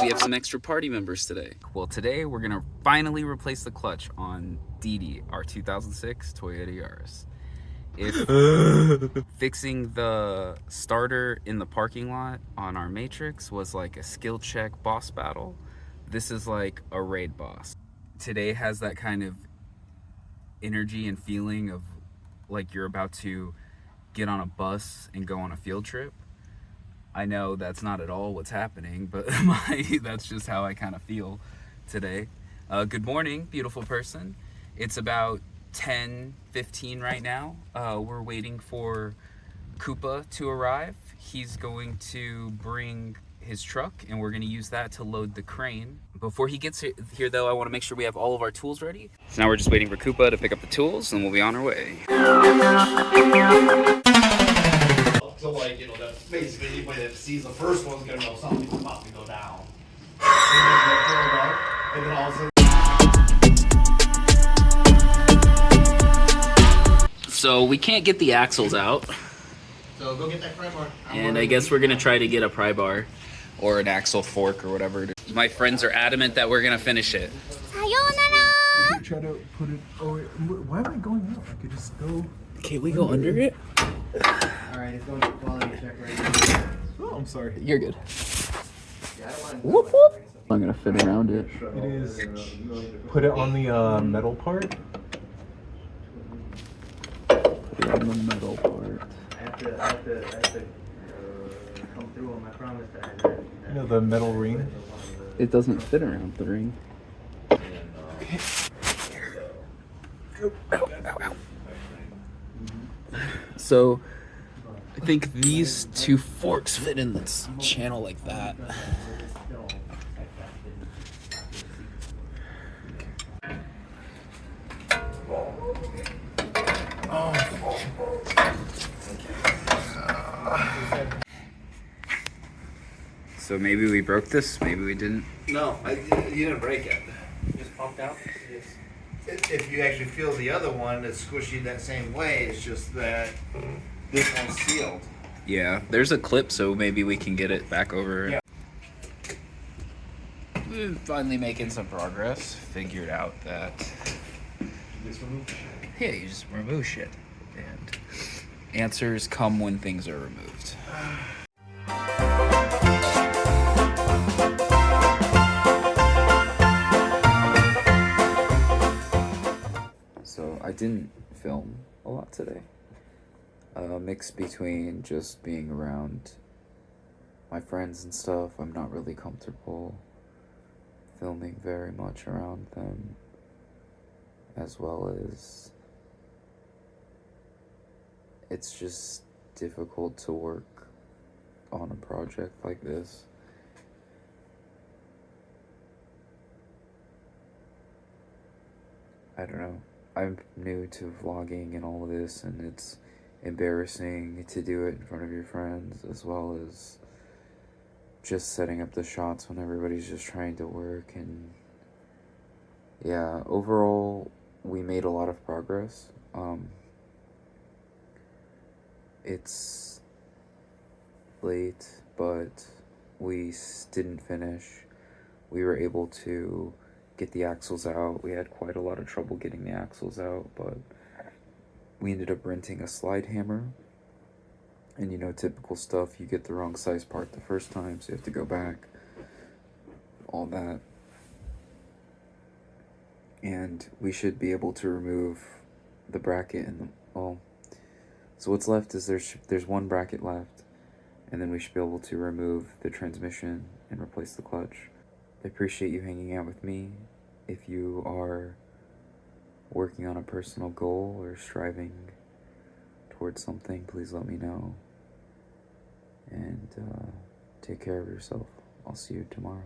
we have some extra party members today. Well, today we're gonna finally replace the clutch on Didi, our 2006 Toyota Yaris. If fixing the starter in the parking lot on our Matrix was like a skill check boss battle, this is like a raid boss. Today has that kind of energy and feeling of like you're about to get on a bus and go on a field trip. I know that's not at all what's happening, but that's just how I kind of feel today. Good morning, beautiful person. It's about 10:15 right now. We're waiting for Koopa to arrive. He's going to bring his truck and we're going to use that to load the crane. Before he gets here though, I want to make sure we have all of our tools ready. So now we're just waiting for Koopa to pick up the tools and we'll be on our way. So like, you know, that's basically anybody that sees the first one's gonna know something's about to go down. And then all of a sudden... So we can't get the axles out. So go get that pry bar. And I guess we're gonna try to get a pry bar or an axle fork or whatever. My friends are adamant that we're gonna finish it. Sayonara! Try to put it. Oh, wait, why am I going up? I could just go. Can't we go under it? Alright, it's going to quality check right now. Oh, I'm sorry. You're good. Yeah, I don't want to... Whoop whoop. I'm gonna fit around it. It is. Put it on the metal part. Put it on the metal part. I have to come through on my promise that I had. You know, the metal ring. It doesn't fit around the ring. So, I think these two forks fit in this channel like that. So maybe we broke this, maybe we didn't. No, you didn't break it. Just pumped out. If you actually feel the other one, it's squishy that same way. It's just that this one's sealed. Yeah, there's a clip, so maybe we can get it back over. Yeah. We're finally making some progress. Figured out that... Yeah, you just remove shit. And answers come when things are removed. So I didn't film a lot today. A mix between just being around my friends and stuff. I'm not really comfortable filming very much around them, as well as it's just difficult to work on a project like this. I don't know. I'm new to vlogging and all of this, and it's embarrassing to do it in front of your friends, as well as just setting up the shots when everybody's just trying to work. And yeah, overall, we made a lot of progress. It's late, but we didn't finish. We were able to get the axles out. We had quite a lot of trouble getting the axles out, but we ended up renting a slide hammer. And you know, typical stuff, you get the wrong size part the first time, so you have to go back, all that. And we should be able to remove the bracket and so what's left is there's one bracket left, and then we should be able to remove the transmission and replace the clutch. I appreciate you hanging out with me. If you are working on a personal goal or striving towards something, please let me know. And take care of yourself. I'll see you tomorrow.